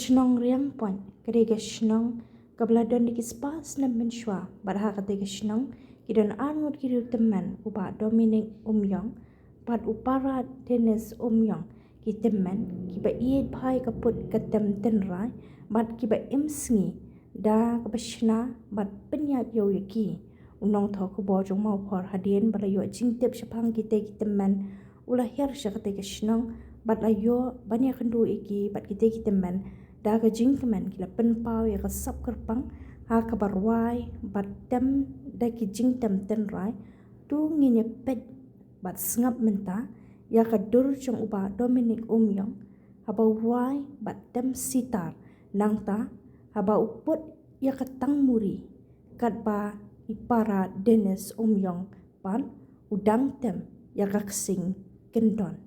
snong riang pon kadega snong kabladon dikispas na menshwa barha kadega snong kidon armut kiru teman upa Dominic Umyong pad upara Dennis Umyong ki teman kiba iye bhai kaput katem tenrai bad kiba imsngi da kabashna bad penyat yo yaki unong tho ko bojong mau phor hadien balayo jingtep shapang ki teman ulah her shakate ke snong bad layo banya kendu iki bad ki teman da ka jingkeman kila penpau ya ka sap kerpang ha ka barwai bad tem da ki jingtem tenrai tu ngine pet bad sngap menta ya ka dur jong uba Dominic Umyong haba wai bad tem sitar nangta haba uput ya ka tang muri kat ba ipara Dennis Umyong pan udang tem ya ka ksing kendon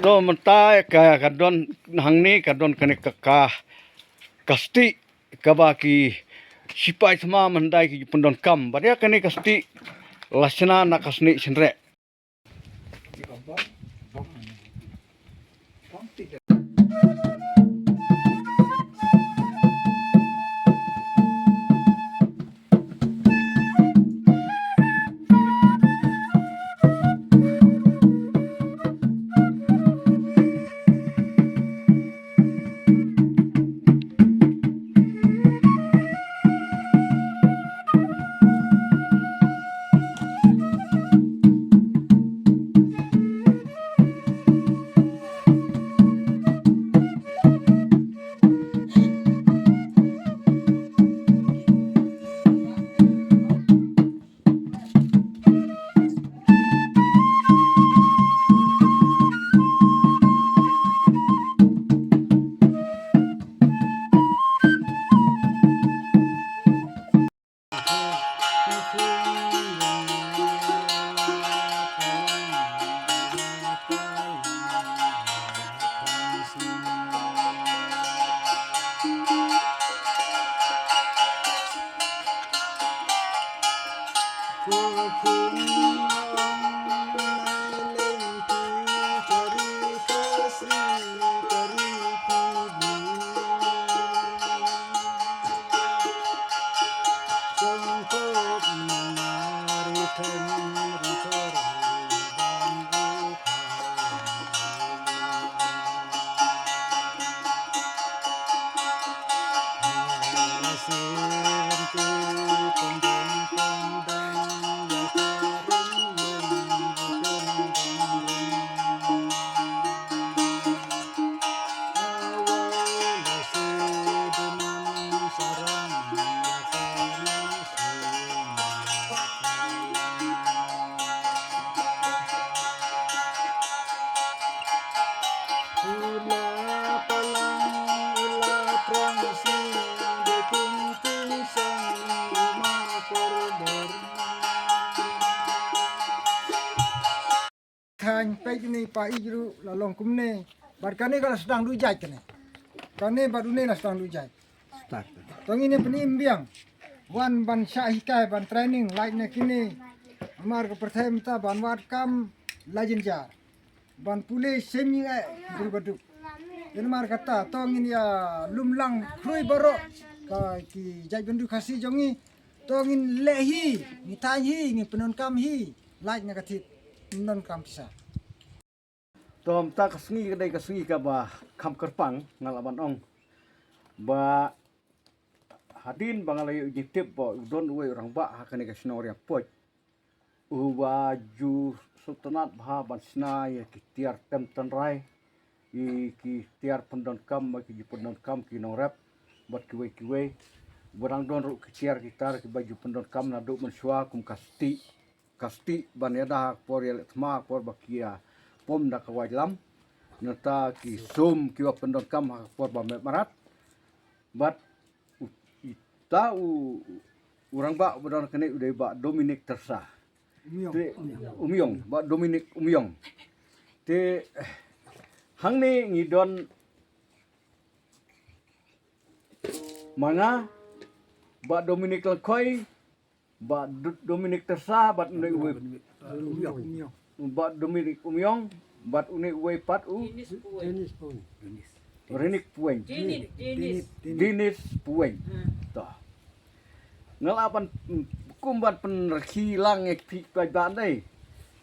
do mentai ka kadon hangni kadon kene ka kasti kabaki sipai sama mandai ki pendon kam badia kene kasti lasna na kasni senre Khan pe ni pa iru la long kumne bar kane kalau sedang dujai kane kane baru ni lah sedang dujai tong ini penim biang wan ban syahikai ban training like na kini amar ke perthem ta ban wat kam lajin jar ban pule semi guru baduk yan mar kata tongin ya lumlang krui baro ka ki jai bendu khasi jongi tongin lehi ni tahi ni penon kam hi like na katit non kam pisa tom ta kasngi kadai kasngi ka ba kam kerpang ngalaban ong ba hadin bangalay ujitip ba udon uwe orang ba hakane kasnori apoj uwa ju sultanat bah bansna ya kitiar tem tanrai ki tiar pendon kam ki pendon kam ki norap bat kiwe barang don ru kitiar gitar ki baju pendon kam na do mensua kum kasti baneda por yel tma por bakia pom da kawajlam nata ki sum ki wa pendon kam por ba marat bat urang ba bodon kene udah ba Dominic tersa Umyong ba Dominic Umyong te hang ni ngidon mana ba Dominic Lekoi ba Dominic tersa bat unai uwe ba Dominic Umyong bat unai uwe pat Renik Pueng Dinis Pueng toh ngalapan kumbat penerkilang ekpi badan dai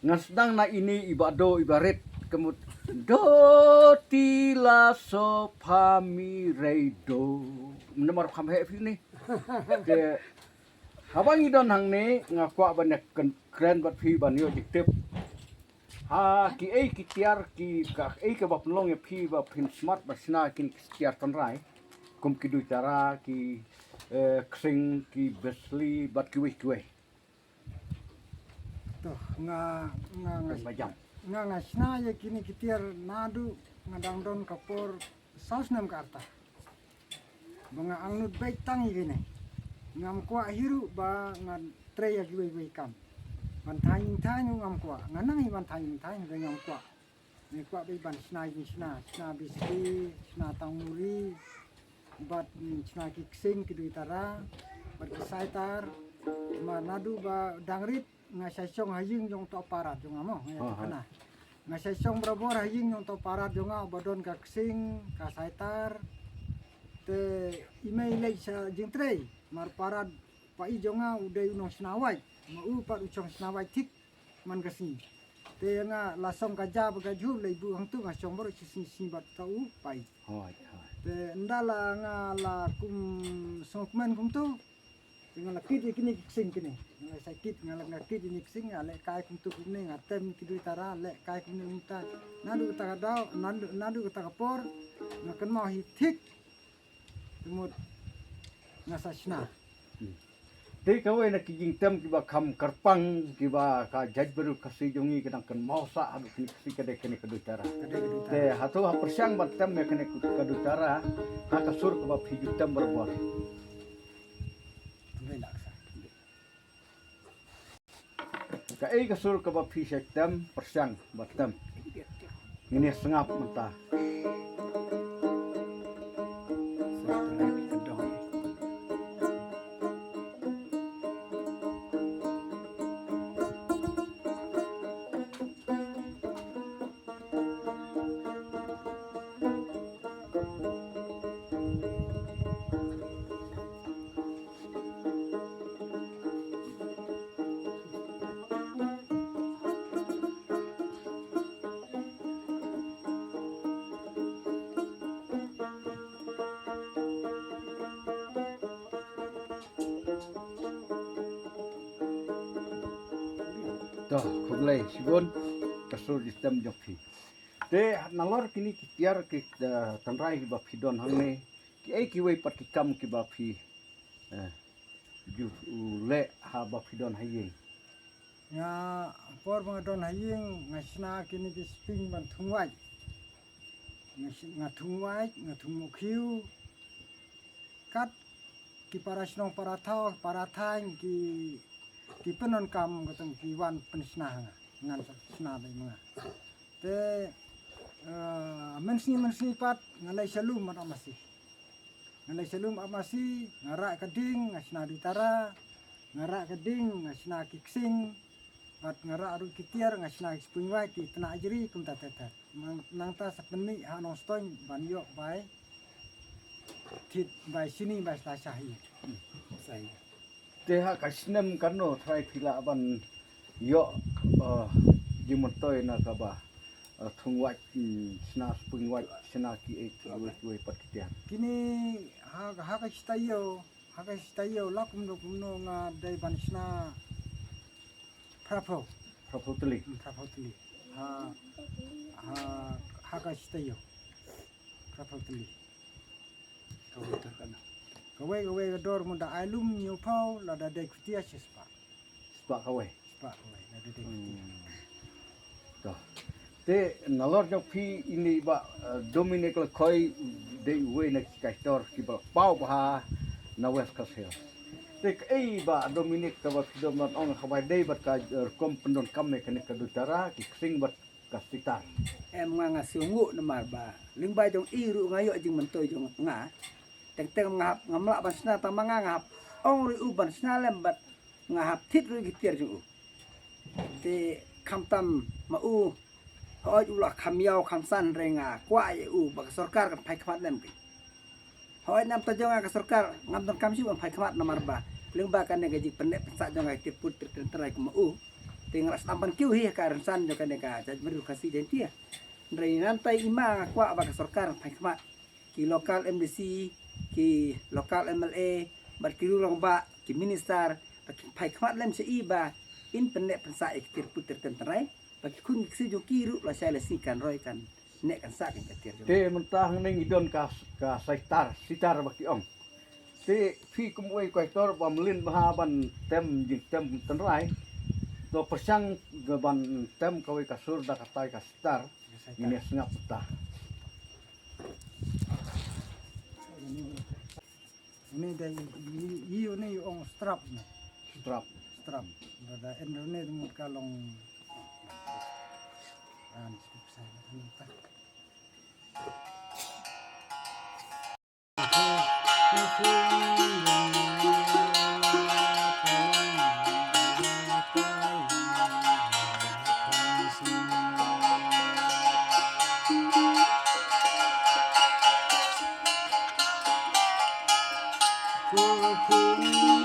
ngasdang na ini ibado ibaret kemut do tila so pami reido menemar kam he ni ke habang idon hang ni ngakwa banyak keren bat pi banyo diktip ha ki ei ki tiar ki ka ei ke bap long pi ba pin smart basna kin tiar tonrai kum ki du cara ki kring ki besli bat ki wih toh majam nga sna ya kini kitiar nadu ngadang don kapor saus nam karta banga angnut baik tangi gini ngam kwa hiru ba ngad treya giwe kam ban thaing ngam kwa nganang ban thaing ngam kwa ni kwa be ban sna bisri sna tanguri bat sna kiksing kiduitara bat kisaitar ma nadu ba dangrit ngasai song haying jong to parat jong amo ngana ngasai song brabor haying jong to parat jong badon kaksing kasaitar te email lay sa jingtrei mar parat pa i jonga uday unong snawai ma u pat uchong snawai tik man kasing te nga lasong kaja bagaju lay bu hang tu ngasong bor si bat tau pai te ndala nga la kum songmen kum tu dengan lakit kini kising kini sakit ngalak lakit ini kising ale kai kum tu kini ngatem kidu tara le kai kum ni unta nadu kata dau nadu kata kapor ngakan mau hitik temut ngasasna te kawai nak kijing tem kiba kam kerpang kiba ka jaj baru kasih jongi kadang kan mau sa adu kini kasih kadai kini kedutara te hatu ha persyang bat tem ya kini kedutara ha kasur kiba piju tem berbuat ka ei kasur kiba piju tem persyang bat tem ini sengap mentah toh kulai sigon kasur sistem joki te nalor kini kitiar ki tanrai ki bapi don hangne ki ei ki wei pat ki kam ki bapi ju le ha bapi don hayeng nga por bang don haying ngasna kini ki sping ban thungwai ngathungwai ngathungmukhiu kat ki parasnong parathang ki penon kam gatang ki wan pensna ngan sna bai mga te mensi pat ngalai salu mat masih ngalai selum amasi ngarak keding ngasna ditara ngarak keding ngasna kiksing bat ngarak aru kitiar ngasna spunwai ki tena ajri kum tatetat nang ta sapeni hanong stoin ban yo bai tit bai sini bai sasahi sai Teha kasnem karno try pila ban yo jimontoy na kaba thungwat sna spungwat sna ki ek we patian. kini ha ka stayo lakum no kumno nga dai ban sna prapo Propotli. prapo tuli ha ka stayo prapo tuli Kawai dor munda alum nyu pau la da dai kutia sispa Spa kawe. spa kawai la da dai kutia Toh. Te nalor jok pi ini ba Dominic le koi de we na kastor ki ba pau ba na west kasel. Te ei ba Dominic ka ba kidoman ong khawai dei ba ka kom pendon kam ne kene ka dutara ki sing ba kasitar. Em nga sungu na marba lingba jong iru ngayo jing mentoy jong nga teng ngahap ngamla ban sna ta manga ngahap ong ri uban sna lembat ngahap tit ri gitir jong te kamtam ma u hoj ula khamyau khamsan renga kwa ye u bak sarkar kan phai khmat lem ki hoj nam ta jong ka sarkar ngam don kam siu phai khmat na marba lingba kan ne gaji pendek sa jong ai tiput terai ma u tinggal stampan kiu hi ka ransan jong kan ne ka jaj meru kasih dentia Ndrai nantai ima kwa bak sarkar phai khmat ki lokal MDC ki lokal MLA bat ki rulong ba ki minister ki phai khmat lem se iba in pendek pensa iktir putir tenterai bagi kun si jo kiru la saya lesikan roy kan nek kan sa kan ketir jo Te mentah ning idon ka sitar baki ong. Te fi kum we kastor ba melin bahaban tem jing tem tenrai. Do persang gaban tem kawe kasur da katai ka sitar ini sengap petah. ini dai iu ni ong strap ni Strap. strap da endone mut kalong an saya minta Ku